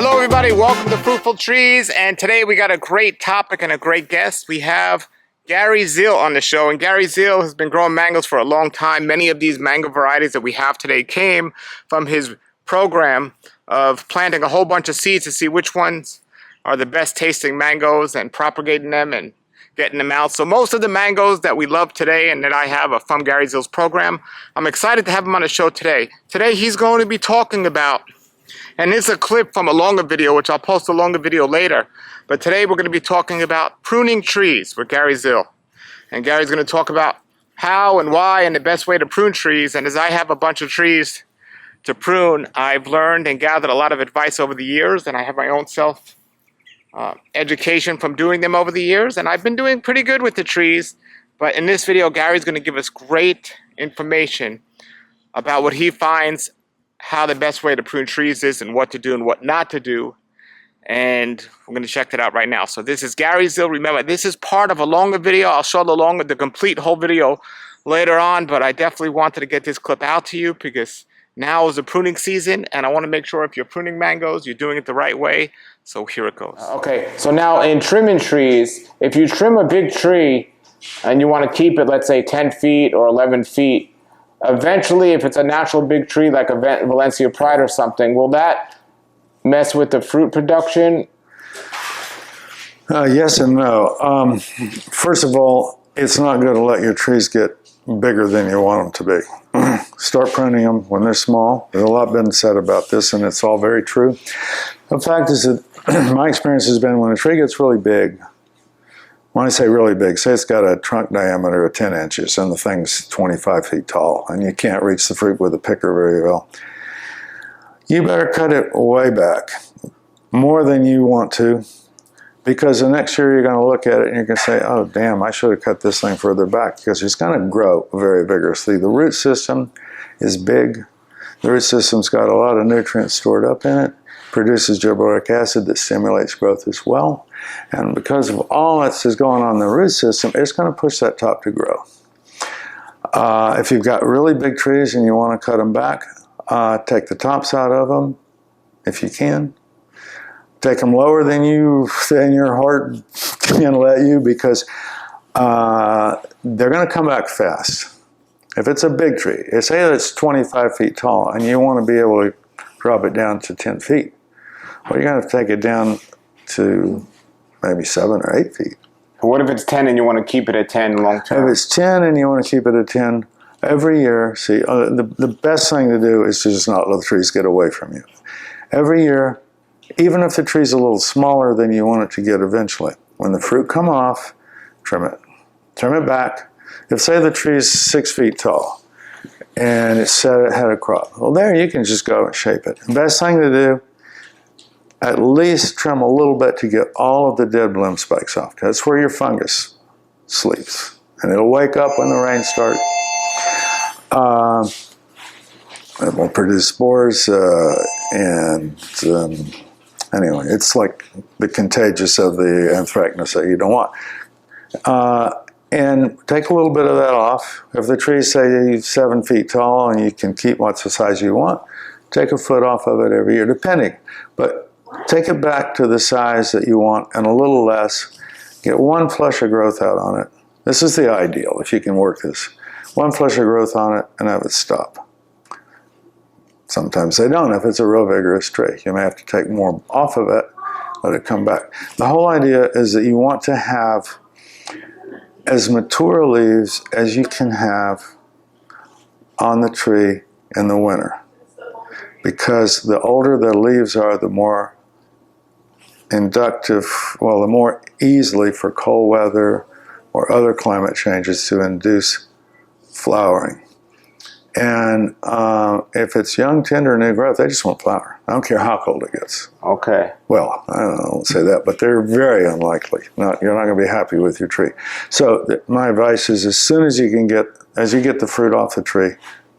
Hello everybody, welcome to Fruitful Trees, and today we got a great topic and a great guest. We have Gary Zill on the show, and Gary Zill has been growing mangoes for a long time. Many of these mango varieties that we have today came from his program of planting a whole bunch of seeds to see which ones are the best tasting mangoes and propagating them and getting them out. So most of the mangoes that we love today and that I have are from Gary Zill's program. I'm excited to have him on the show today. Today he's going to be talking about, and this is a clip from a longer video, which I'll post a longer video later. But today we're going to be talking about pruning trees with Gary Zill. And Gary's going to talk about how and why and the best way to prune trees. And as I have a bunch of trees to prune, I've learned and gathered a lot of advice over the years. And I have my own self education from doing them over the years. And I've been doing pretty good with the trees. But in this video, Gary's going to give us great information about what he finds, how the best way to prune trees is, and what to do and what not to do. And we're going to check that out right now. So this is Gary Zill. Remember, this is part of a longer video. I'll show the complete whole video later on, but I definitely wanted to get this clip out to you because now is the pruning season, and I want to make sure if you're pruning mangoes, you're doing it the right way. So here it goes. Okay, so now in trimming trees, if you trim a big tree and you want to keep it, let's say 10 feet or 11 feet, eventually, if it's a natural big tree like a Valencia Pride or something, will that mess with the fruit production? Yes and no. First of all, it's not good to let your trees get bigger than you want them to be. Start pruning them when they're small. There's a lot been said about this, and it's all very true. The fact is that my experience has been when a tree gets really big, when I say really big, say it's got a trunk diameter of 10 inches and the thing's 25 feet tall and you can't reach the fruit with a picker very well, you better cut it way back, more than you want to, because the next year you're going to look at it and you're going to say, oh damn, I should have cut this thing further back, because it's going to grow very vigorously. The root system is big. The root system's got a lot of nutrients stored up in it, produces gibberellic acid that stimulates growth as well. And because of all that's going on in the root system, it's going to push that top to grow. If you've got really big trees and you want to cut them back, take the tops out of them if you can. Take them lower than your heart can let you, because they're going to come back fast. If it's a big tree, say it's 25 feet tall and you want to be able to drop it down to 10 feet, well, you're going to take it down to maybe 7 or 8 feet. What if it's 10 and you want to keep it at 10 long term? If it's 10 and you want to keep it at 10, every year, see, the best thing to do is to just not let the trees get away from you. Every year, even if the tree's a little smaller than you want it to get eventually, when the fruit come off, trim it. Trim it back. If, say, the tree's 6 feet tall and it had a crop, well, there you can just go and shape it. The best thing to do, at least trim a little bit to get all of the dead bloom spikes off. That's where your fungus sleeps. And it'll wake up when the rains start. It will produce spores. Anyway, it's like the contagious of the anthracnose that you don't want. And take a little bit of that off. If the tree's, say, 7 feet tall and you can keep what's the size you want, take a foot off of it every year, depending. But take it back to the size that you want and a little less. Get one flush of growth out on it. This is the ideal, if you can work this. One flush of growth on it and have it stop. Sometimes they don't if it's a real vigorous tree. You may have to take more off of it, let it come back. The whole idea is that you want to have as mature leaves as you can have on the tree in the winter. Because the older the leaves are, the more inductive, well, the more easily for cold weather or other climate changes to induce flowering. And if it's young, tender, new growth, they just won't flower. I don't care how cold it gets. Okay. Well, I don't say that, but they're very unlikely. You're not going to be happy with your tree. So my advice is, as soon as you can as you get the fruit off the tree,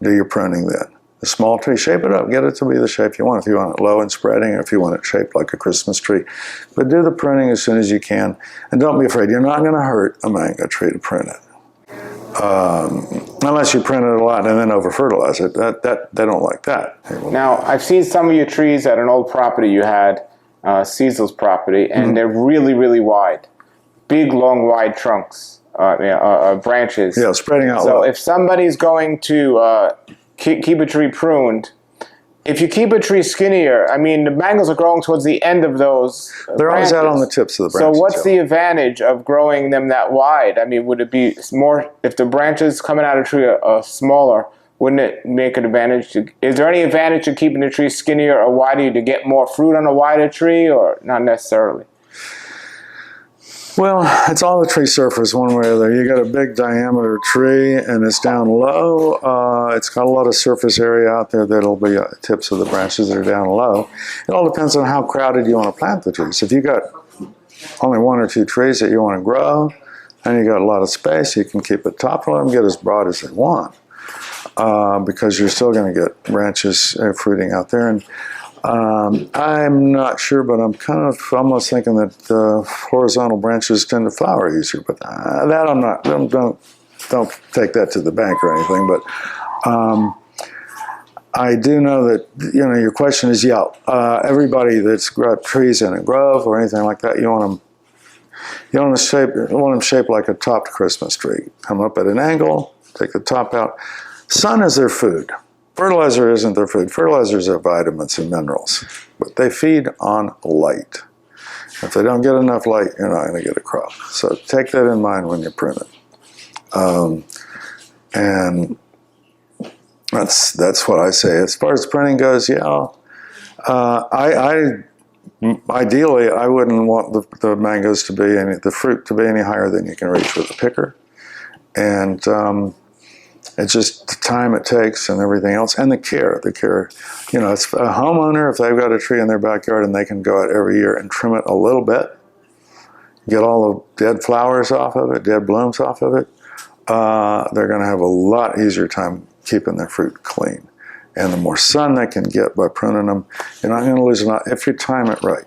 do your pruning then. The small tree, shape it up, get it to be the shape you want. If you want it low and spreading, or if you want it shaped like a Christmas tree. But do the pruning as soon as you can. And don't be afraid, you're not going to hurt a mango tree to prune it. Unless you prune it a lot and then over-fertilize it. They don't like that. Now, I've seen some of your trees at an old property you had Cecil's property, and they're really, really wide. Big, long, wide trunks, branches. Yeah, spreading out So low. if somebody's going to keep a tree pruned, if you keep a tree skinnier, I mean, the mangos are growing towards the end of those They're always branches. out on the tips of the So branches. what's the advantage of growing them that wide? I mean, would it be more, if the branches coming out of the tree are smaller, wouldn't it make an advantage? Is there any advantage to keeping the tree skinnier or wider to get more fruit on a wider tree, or not necessarily? Well, it's all the tree surface one way or the other. You got a big diameter tree and it's down low. It's got a lot of surface area out there that'll be tips of the branches that are down low. It all depends on how crowded you want to plant the trees. If you got only 1 or 2 trees that you want to grow and you got a lot of space, you can keep it top and let them get as broad as they want, because you're still going to get branches fruiting out there. And I'm not sure, but I'm kind of almost thinking that horizontal branches tend to flower easier. But that I'm not. Don't take that to the bank or anything. But I do know that your question is, everybody that's got trees in a grove or anything like that, you want them shaped like a topped Christmas tree. Come up at an angle, take the top out. Sun is their food. Fertilizer isn't their food. Fertilizers are vitamins and minerals, but they feed on light. If they don't get enough light, you're not going to get a crop. So take that in mind when you're pruning. And that's what I say. As far as pruning goes, ideally I wouldn't want the mangoes to be the fruit to be any higher than you can reach with a picker, and it's just the time it takes and everything else, and the care. It's a homeowner, if they've got a tree in their backyard and they can go out every year and trim it a little bit, get all the dead flowers off of it, dead blooms off of it, they're going to have a lot easier time keeping their fruit clean. And the more sun they can get by pruning them, you're not going to lose enough if you time it right.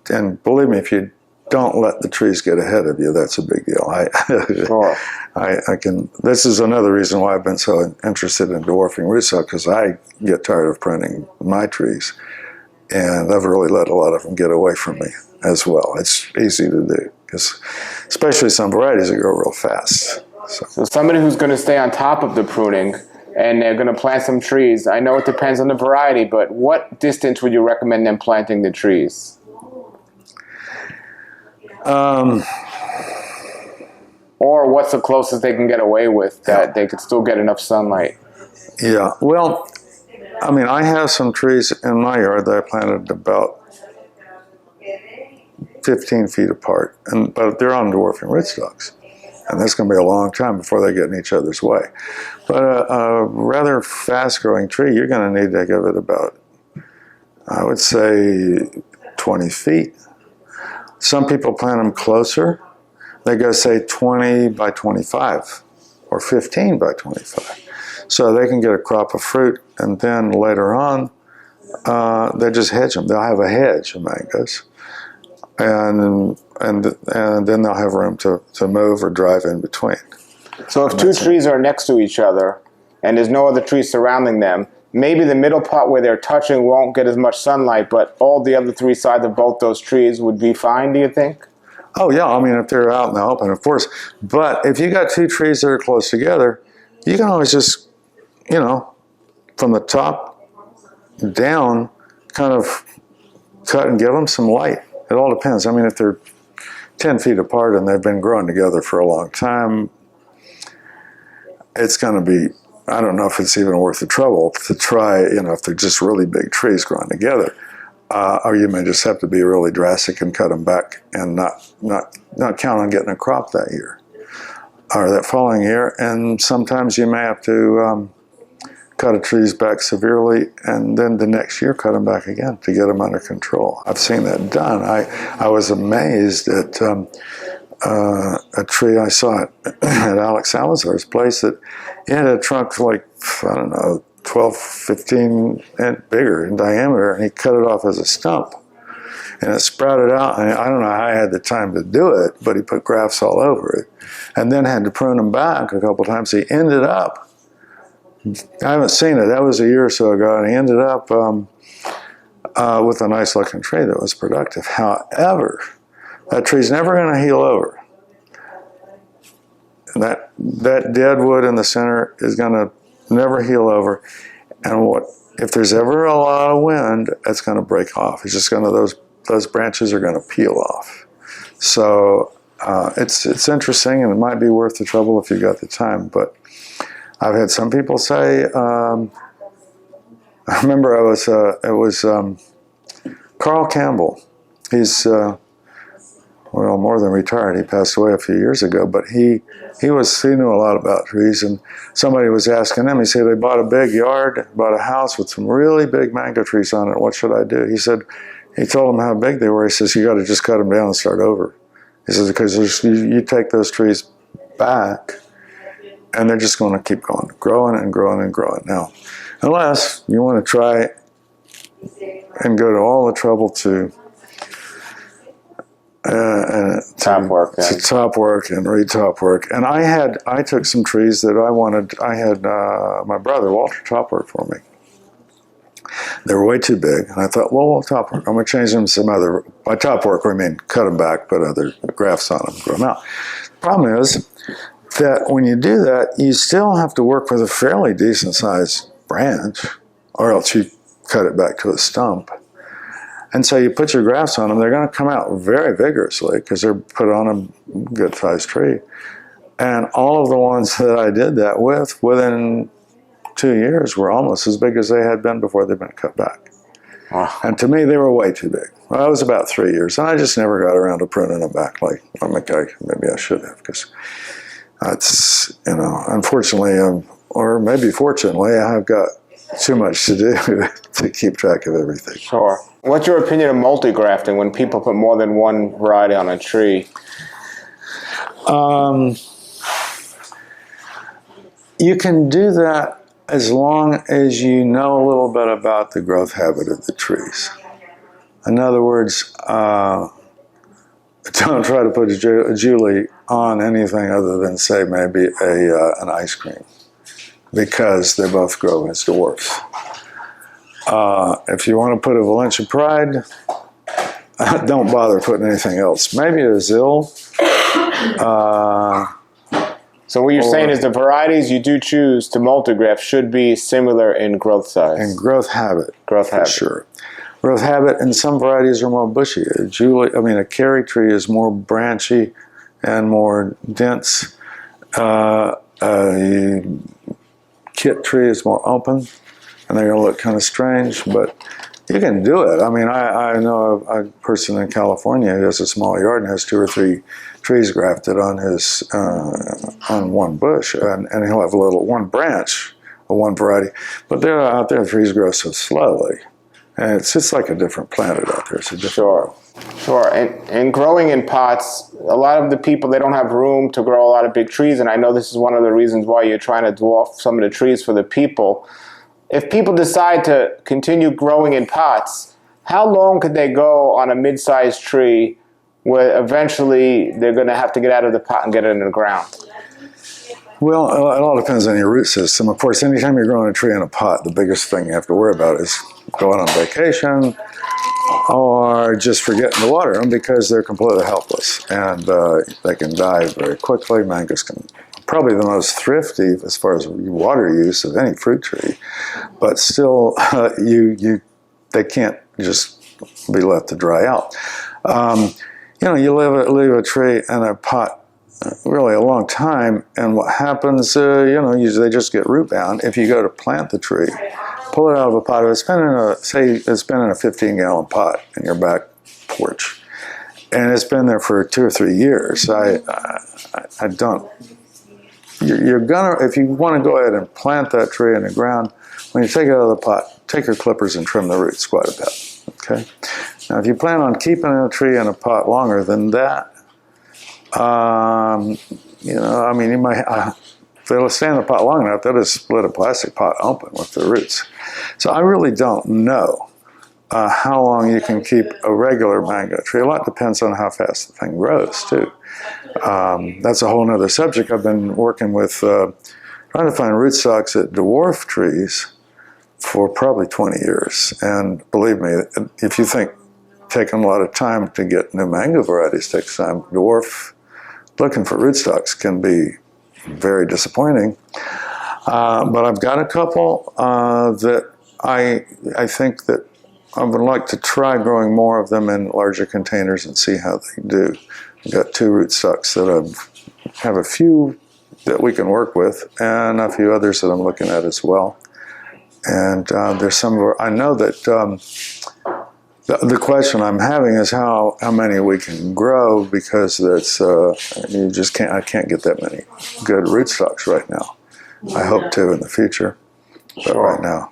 And believe me, if you don't let the trees get ahead of you, that's a big deal. Sure. This is another reason why I've been so interested in dwarfing rootstock, because I get tired of pruning my trees, and I've really let a lot of them get away from me as well. It's easy to do, because especially some varieties that grow real fast. So somebody who's going to stay on top of the pruning and they're going to plant some trees, I know it depends on the variety, but what distance would you recommend them planting the trees? Or what's the closest they can get away with that they could still get enough sunlight? Yeah, well, I mean, I have some trees in my yard that I planted about 15 feet apart, but they're on dwarfing rootstocks. And that's going to be a long time before they get in each other's way. But a rather fast-growing tree, you're going to need to give it about, I would say, 20 feet. Some people plant them closer. They go, say, 20 by 25 or 15 by 25. So they can get a crop of fruit, and then later on, they just hedge them. They'll have a hedge of mangoes. And then they'll have room to move or drive in between. So if two trees are next to each other and there's no other trees surrounding them, maybe the middle part where they're touching won't get as much sunlight, but all the other 3 sides of both those trees would be fine, do you think? Oh, yeah. I mean, if they're out in the open, of course. But if you got 2 trees that are close together, you can always just, from the top down, kind of cut and give them some light. It all depends. I mean, if they're 10 feet apart and they've been growing together for a long time, it's going to be, I don't know if it's even worth the trouble to try, if they're just really big trees growing together. Or you may just have to be really drastic and cut them back and not count on getting a crop that year or that following year. And sometimes you may have to cut a trees back severely, and then the next year cut them back again to get them under control. I've seen that done. I was amazed at a tree I saw at Alex Salazar's place that it had a trunk like, 12, 15 and bigger in diameter, and he cut it off as a stump. And it sprouted out, and I don't know how I had the time to do it, but he put grafts all over it. And then had to prune them back a couple times. He ended up, I haven't seen it, that was a year or so ago, and he ended up with a nice looking tree that was productive. However, that tree's never going to heal over. And that dead wood in the center is going to never heal over. And if there's ever a lot of wind, it's going to break off. It's just going to, those branches are going to peel off. So it's interesting, and it might be worth the trouble if you got the time. But I've had some people say, I remember it was Carl Campbell. He's well, more than retired. He passed away a few years ago, but he knew a lot about trees. And somebody was asking him. He said they bought a big yard, bought a house with some really big mango trees on it. What should I do? He told them how big they were. He says, you got to just cut them down and start over. He says, because you take those trees back, and they're just going to keep growing and growing and growing. Now, unless you want to try and go to all the trouble to top work and re-top work. And I took some trees that I wanted. I had my brother Walter top work for me. They were way too big, and I thought, well, top work. I'm going to change them to some other. By top work, I mean cut them back, put other grafts on them, grow them out. The problem is that when you do that, you still have to work with a fairly decent sized branch, or else you cut it back to a stump. And so you put your grafts on them, they're going to come out very vigorously because they're put on a good sized tree. And all of the ones that I did that with, within 2 years, were almost as big as they had been before they'd been cut back. Wow. And to me, they were way too big. Well, that was about 3 years, and I just never got around to pruning them back like maybe I should have, because it's, unfortunately, or maybe fortunately, I've got too much to do to keep track of everything. Sure. What's your opinion of multi-grafting when people put more than one variety on a tree? You can do that as long as you know a little bit about the growth habit of the trees. In other words, don't try to put a Julie on anything other than, say, maybe an ice cream, because they both grow as dwarfs. If you want to put a Valencia Pride, don't bother putting anything else. Maybe a Zill. So what you're saying is the varieties you do choose to multigraft should be similar in growth size. And growth habit. Growth habit. Sure. Growth habit, and some varieties are more bushy. A carry tree is more branchy and more dense. A kit tree is more open, and they're going to look kind of strange, but you can do it. I mean, I know a person in California who has a small yard and has 2 or 3 trees grafted on his on one bush, and he'll have one branch of one variety. But they're out there, trees grow so slowly, and it's just like a different planet out there. It's a different world. Sure. And growing in pots, a lot of the people, they don't have room to grow a lot of big trees, and I know this is one of the reasons why you're trying to dwarf some of the trees for the people. If people decide to continue growing in pots, how long could they go on a mid-sized tree where eventually they're going to have to get out of the pot and get it in the ground? Well, it all depends on your root system. Of course, anytime you're growing a tree in a pot, the biggest thing you have to worry about is going on vacation or just forgetting to water them, because they're completely helpless, and they can die very quickly. Mangoes can probably the most thrifty as far as water use of any fruit tree, but still, they can't just be left to dry out. You leave a tree in a pot really a long time, and what happens, usually they just get root bound. If you go to plant the tree, pull it out of a pot. If it's been in a 15-gallon pot in your back porch, and it's been there for 2 or 3 years, I don't. You're gonna, if you want to go ahead and plant that tree in the ground, when you take it out of the pot, take your clippers and trim the roots quite a bit. Okay. Now, if you plan on keeping a tree in a pot longer than that, you might. If they'll stay in the pot long enough, they'll just split a plastic pot open with the roots. So I really don't know how long you can keep a regular mango tree. A lot depends on how fast the thing grows, too. That's a whole other subject. I've been working with trying to find rootstocks that dwarf trees for probably 20 years. And believe me, if you think taking a lot of time to get new mango varieties takes time, dwarf, looking for rootstocks can be very disappointing. But I've got a couple that I think that I would like to try growing more of them in larger containers and see how they do. I've got 2 rootstocks that I have a few that we can work with, and a few others that I'm looking at as well. And there's some, I know that the question I'm having is how many we can grow, because that's you just can't. I can't get that many good rootstocks right now. I hope to in the future, but right now.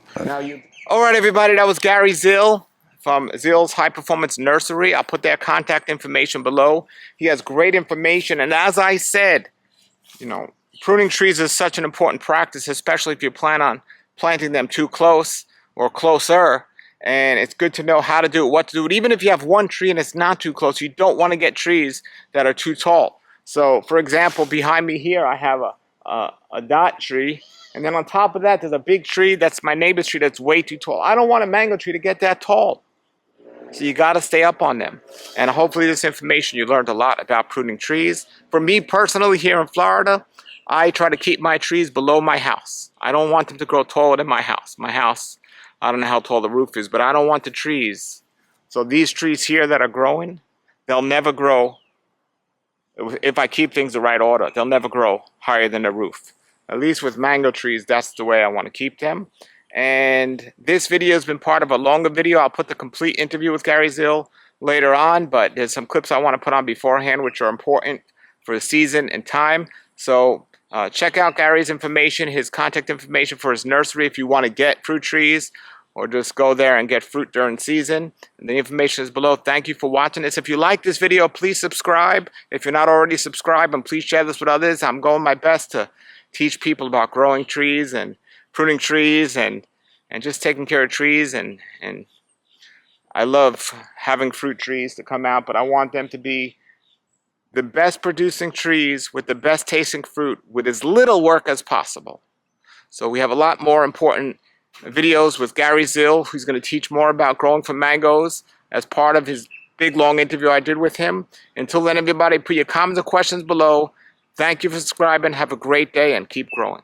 All right, everybody, that was Gary Zill from Zill's High Performance Nursery. I'll put their contact information below. He has great information, and as I said, you know, pruning trees is such an important practice, especially if you plan on planting them too close or closer. And it's good to know how to do it, what to do it. Even if you have one tree and it's not too close, you don't want to get trees that are too tall. So, for example, behind me here, I have a dot tree. And then on top of that, there's a big tree. That's my neighbor's tree that's way too tall. I don't want a mango tree to get that tall. So you got to stay up on them. And hopefully this information, you learned a lot about pruning trees. For me personally, here in Florida, I try to keep my trees below my house. I don't want them to grow taller than my house. My house, I don't know how tall the roof is, but I don't want the trees. So these trees here that are growing, they'll never grow. If I keep things the right order, they'll never grow higher than the roof. At least with mango trees, that's the way I want to keep them. And this video has been part of a longer video. I'll put the complete interview with Gary Zill later on, but there's some clips I want to put on beforehand, which are important for the season and time. So check out Gary's information, his contact information for his nursery if you want to get fruit trees, or just go there and get fruit during season. And the information is below. Thank you for watching this. If you like this video, please subscribe. If you're not already subscribed, and please share this with others. I'm going my best to teach people about growing trees and pruning trees and just taking care of trees. And I love having fruit trees to come out, but I want them to be the best producing trees with the best tasting fruit with as little work as possible. So we have a lot more important videos with Gary Zill, who's going to teach more about growing for mangoes as part of his big long interview I did with him. Until then, everybody, put your comments and questions below. Thank you for subscribing. Have a great day and keep growing.